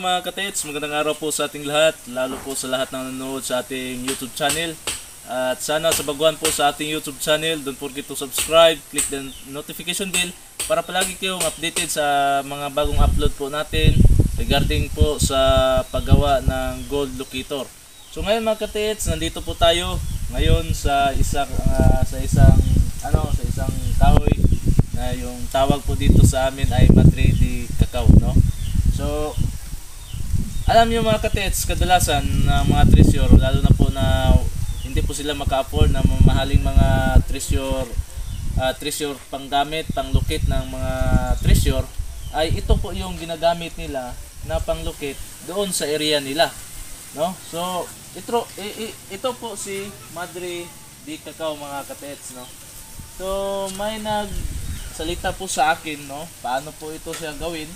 mga katits, magandang araw po sa ating lahat, lalo po sa lahat ng nanonood sa ating YouTube channel. At sana sa baguhan po sa ating YouTube channel, don't forget to subscribe, click the notification bell para palagi kayong updated sa mga bagong upload po natin regarding po sa paggawa ng gold locator. So ngayon mga katits, nandito po tayo ngayon sa isang kahoy na yung tawag po dito sa amin ay Madre de Cacao, no? So alam niyo mga katets, kadalasan na mga treasure, lalo na po na hindi po sila maka-afford na mamahaling mga treasure panggamit, panglukit ng mga treasure, ay ito po yung ginagamit nila na panglukit doon sa area nila, no? So ito po si Madre de Cacao mga katets, no? So may nagsalita po sa akin, no, paano po ito siya gawin.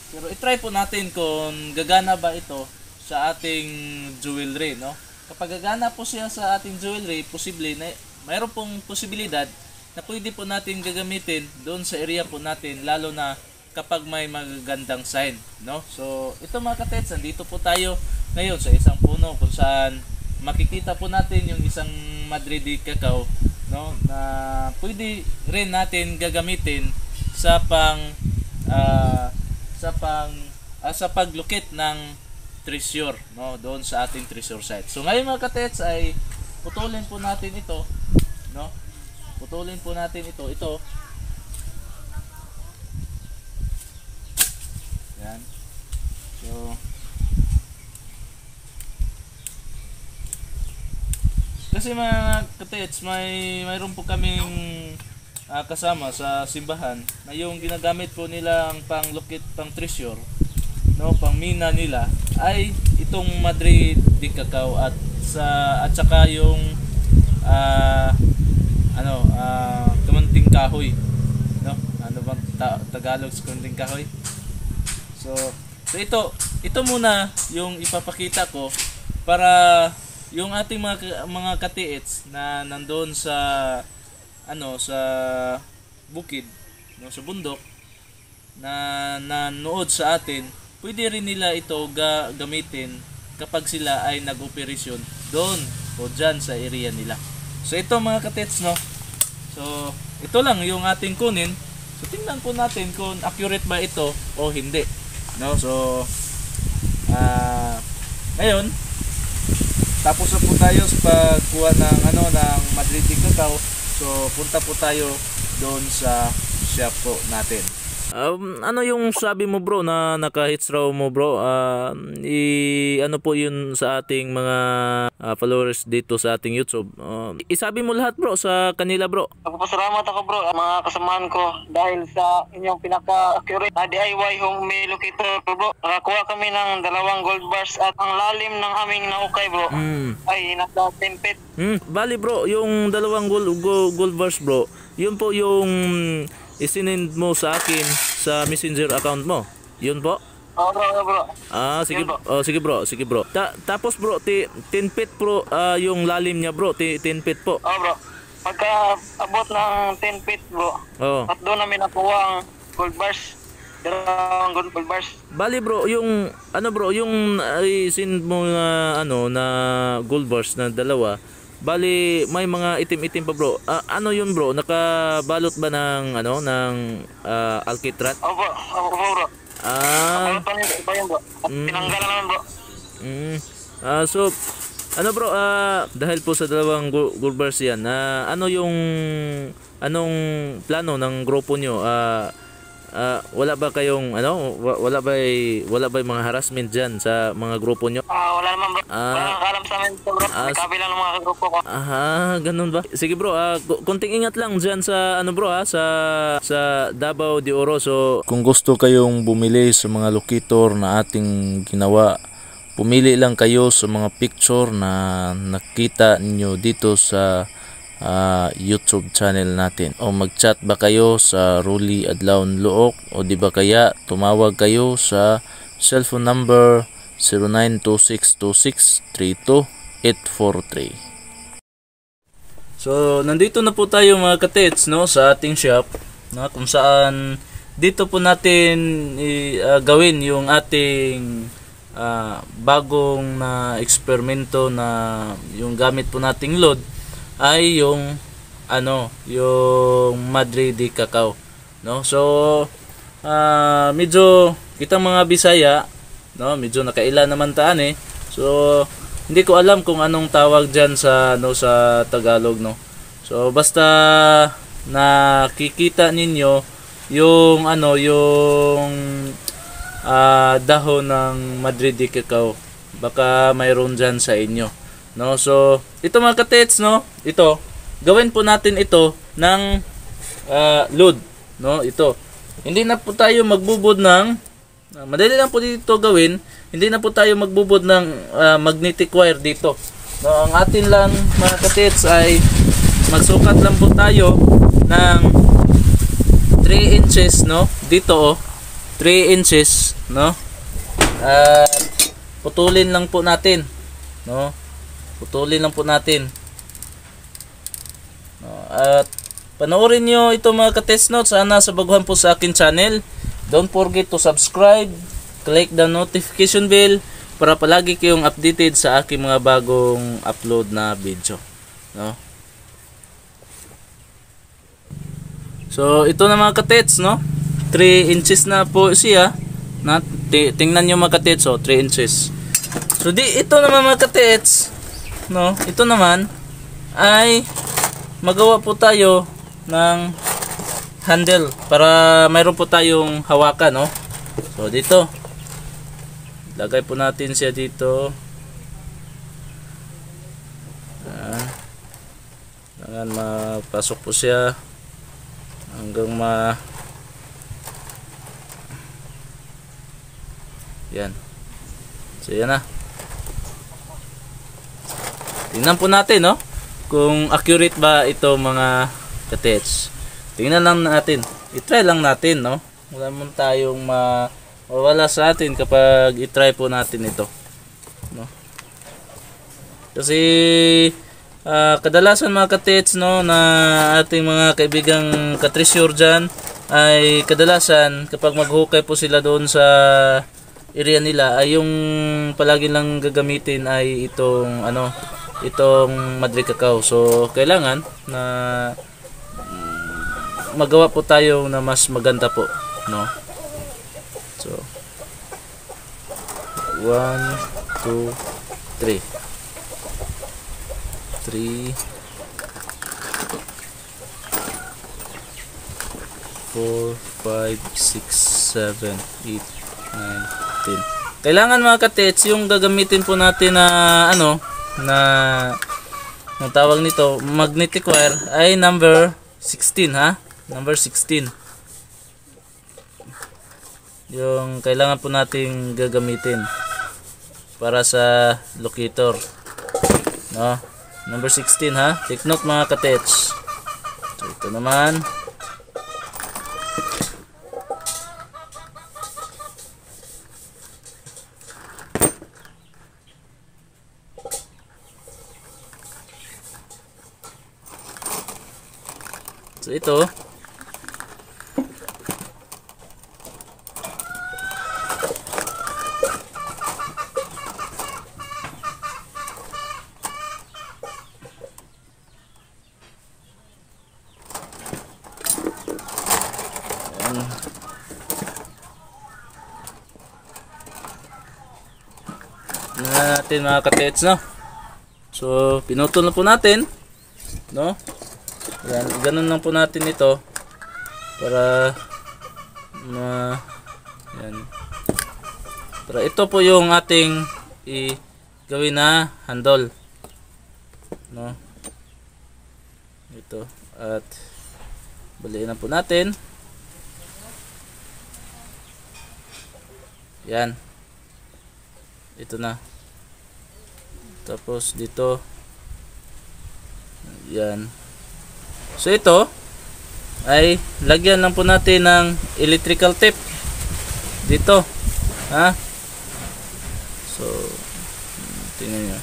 Pero i-try po natin kung gagana ba ito sa ating jewelry, no? Kapag gagana po siya sa ating jewelry, posible na mayroon pong posibilidad na pwede po natin gagamitin doon sa area po natin, lalo na kapag may magagandang sign, no? So ito mga katets, nandito po tayo ngayon sa isang puno kung saan makikita po natin yung isang Madre de Cacao, no, na pwede rin natin gagamitin sa sa paglukit ng treasure, no, doon sa ating treasure site. So ngayon mga katets ay putulin po natin ito, no? Putulin po natin ito. Yan. So kasi mga katets, mayroon po kaming kasama sa simbahan na yung ginagamit po nilang panglukit, pang treasure, no, pang mina nila ay itong Madre de Cacao at saka yung kamunting kahoy, no? Ano bang Tagalog sa kamunting kahoy? So ito muna yung ipapakita ko para yung ating mga katiits na nandoon sa sa bukid, no, sa bundok na nanood sa atin, pwede rin nila ito gamitin kapag sila ay nag-operasyon doon o dyan sa area nila. So ito mga katits, no, so ito lang yung ating kunin. So tingnan po natin kung accurate ba ito o hindi, no? So ngayon tapos na po tayo sa pagkuha ng ng Madre de Cacao. So punta po tayo doon sa shop po natin. Ano yung sabi mo bro na naka-hits raw mo bro? Ano po yun sa ating mga followers dito sa ating YouTube? Isabi mo lahat bro sa kanila bro. Nagpapasalamat ako bro, mga kasamahan ko, dahil sa inyong pinaka-accurate na DIY home locator bro. Nakakuha kami ng 2 gold bars at ang lalim ng aming naukay bro ay nasa 10 feet. Bali bro, yung 2 gold bars bro, yun po yung isinend mo sa akin sa messenger account mo. Yun po? Oo bro. Sige bro. Sige bro. Tapos bro, 10 feet bro, yung lalim niya bro, 10 feet po. Oo bro. Pagka abot ng 10 feet bro, at doon namin nakuha ang gold bars. 2 gold bars. Bali bro, yung yung isinend mo na na gold bars na 2, bali may mga itim-itim pa bro. Ano yun bro? Nakabalot ba ng alkitrat? Opo bro. Tinanggalan naman bro. So bro, dahil po sa 2 gold bars yan, anong plano ng grupo nyo? Wala ba kayong wala ba mga harassment diyan sa mga grupo nyo? Wala naman bro. Wala alam sa amin bro. Kabilang ng mga grupo ko. Ganun ba? Sige bro, konting ingat lang diyan sa bro sa Davao de Oro. So kung gusto kayong bumili sa mga locator na ating ginawa, pumili lang kayo sa mga picture na nakita niyo dito sa YouTube channel natin, o mag-chat ba kayo sa Ruli Adlaon Luok, o di ba kaya tumawag kayo sa cellphone number 0926263243. So nandito na po tayo mga katets, no, sa ating shop, no, kung saan dito po natin gawin yung ating bagong na eksperimento na yung gamit po nating load ay yung yung Madre de Cacao, no? So medyo kitang mga Bisaya, no, medyo nakaila naman taan eh. So hindi ko alam kung anong tawag diyan sa sa Tagalog, no. So basta nakikita ninyo yung yung dahon ng Madre de Cacao, baka mayroon diyan sa inyo, no. So ito mga katets, no, ito gawin po natin ito ng load, no. Ito hindi na po tayo magbubod ng madali lang po dito gawin. Hindi na po tayo magbubod ng magnetic wire dito, no. Ang atin lang mga katets ay magsukat lang po tayo ng 3 inches, no, dito 3 inches, no, at putulin lang po natin, no, putulin lang po natin, no. At panoorin nyo ito mga katest notes. Sana sa baguhan po sa akin channel, don't forget to subscribe, click the notification bell para palagi kayong updated sa aking mga bagong upload na video, no. So ito na mga katets, no, 3 inches na po siya, na tingnan nyo mga katets, 3 inches. So ito naman mga katets, no, ito naman ay magawa po tayo ng handle para mayroon po tayong hawakan, no. So dito lagay po natin siya dito, kailangan mapasok po siya hanggang yan. So yan na, tingnan po natin, no, kung accurate ba ito mga katets. Tingnan lang natin, i-try lang natin, no. Wala mo tayong mawala sa atin kapag i-try po natin ito, no. Kasi kadalasan mga katets, no, na ating mga kaibigang katreasure dyan ay kadalasan kapag maghukay po sila doon sa area nila ay yung palagi lang gagamitin ay itong itong Madre Cacao. So kailangan na magawa po tayo na mas maganda po, no. So 1 2 3 3 4 5 6 7 8 9 10. Kailangan mga katets yung gagamitin po natin na ang tawag nito magnetic wire ay number 16, ha, number 16 yung kailangan po nating gagamitin para sa locator, no, number 16, ha. Take note mga katets. So ito naman so ito natin mga katets, no. So pinutol na po natin, no. Yan, ganun lang po natin ito para yan. Para ito po yung ating gawin na handle, no. Ito at baliin na po natin. Yan. Ito na. Tapos dito. Yan. So ito ay lagyan lang po natin ng electrical tape dito, ha. So tingnan niyo.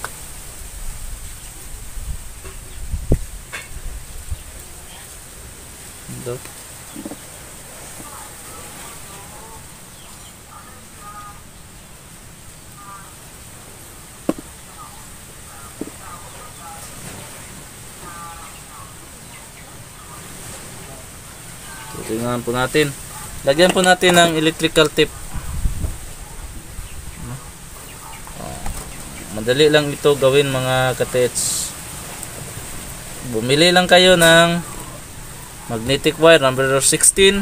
Ito. tingnan po natin. Lagyan po natin ng electrical tape. Madali lang ito gawin mga katets. Bumili lang kayo ng magnetic wire number 16.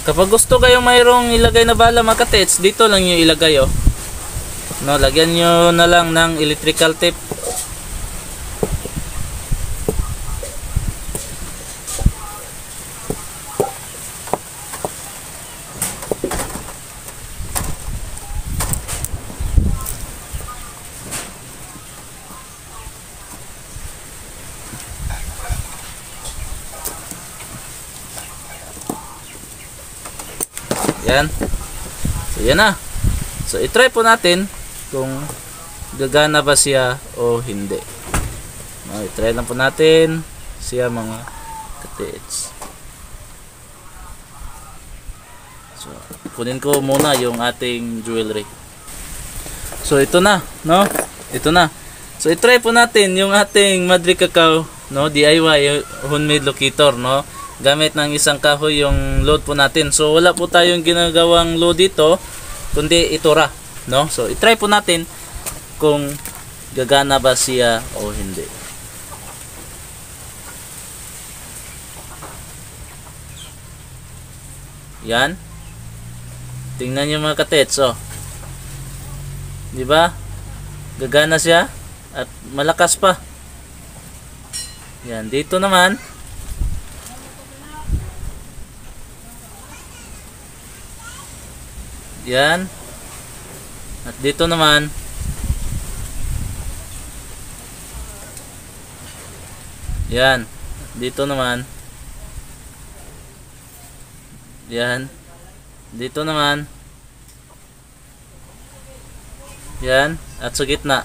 Kapag gusto kayo mayroong ilagay na bala mga katets, dito lang yung ilagay oh. No, lagyan nyo na lang ng electrical tape. Yan. So yan na. So i-try po natin kung gagana ba siya o hindi. No, i-try lang po natin siya mga katits. So kunin ko muna yung ating jewelry. So ito na, no? Ito na. So i-try po natin yung ating Madre Cacao, no? DIY homemade locator, no? Gamit ng isang kahoy yung load po natin. So wala po tayong ginagawang load dito kundi itura, no? So i-try po natin kung gagana ba siya o hindi. Yan. Tingnan niyo mga katets, oh. 'Di ba? Gagana siya at malakas pa. Yan, dito naman yan. At dito naman yan. Dito naman yan. Dito naman yan. At sa gitna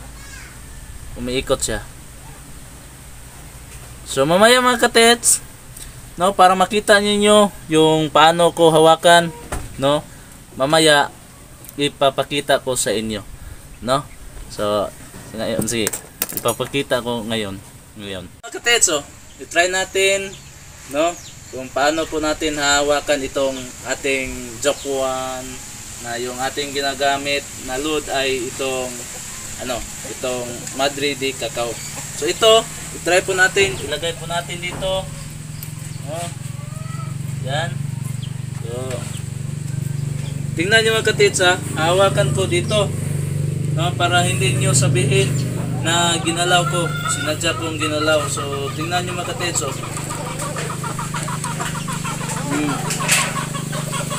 umiikot siya. So mamaya mga katets, no, para makita niyo yung paano ko hawakan, no, mamaya ipapakita ko sa inyo, no? So ngayon, sige, ipapakita ko ngayon. Mga katets, oh, i-try natin, no, kung paano po natin hawakan itong ating Japan na yung ating ginagamit na load ay itong itong Madre de Cacao. So ito, i-try po natin, ilagay po natin dito, oh, yan. So tingnan nyo mga katits, ha, hawakan ko dito, no, para hindi nyo sabihin na ginalaw ko, sinadya kong ginalaw. So tingnan nyo mga katits, oh.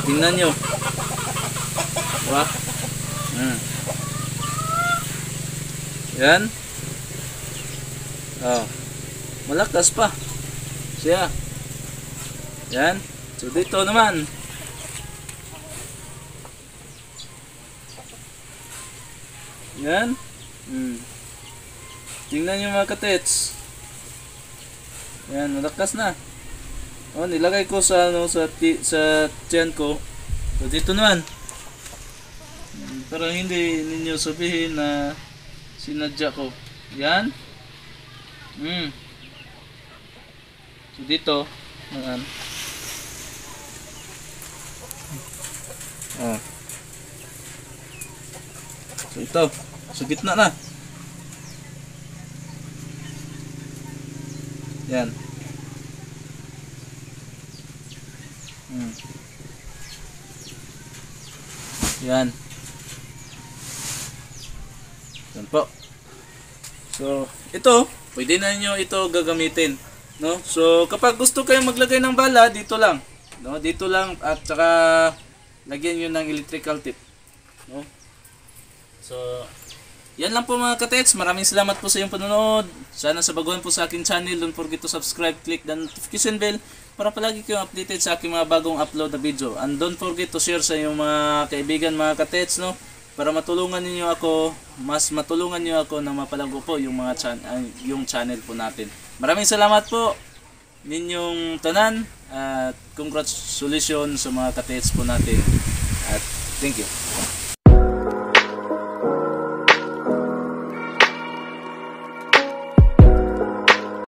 Tingnan nyo, diba? Yan, oh, malakas pa siya. Yan. So dito naman yan. Tingnan nyo mga katets. Yan, malakas na. Oh, nilagay ko sa sa tiyan ko. So dito naman. Para hindi ninyo sabihin na sinadya ko. Yan. So dito, yan. Oh. So ito, sa gitna na. Yan. Yan. Yan po. So, ito, pwede na niyo ito gagamitin, no? So, kapag gusto kayong maglagay ng bala, dito lang, no? Dito lang, at saka lagyan niyo ng electrical tip, no? So, yan lang po mga katets. Maraming salamat po sa iyong panonood. Sana sa baguhan po sa aking channel, don't forget to subscribe, click the notification bell para palagi kayong updated sa aking mga bagong upload na video. And don't forget to share sa iyong mga kaibigan mga katets, no? Para matulungan niyo ako, mas matulungan niyo ako na mapalago po yung mga yung channel po natin. Maraming salamat po ninyong tanan at congratulations sa mga katets po natin. At thank you.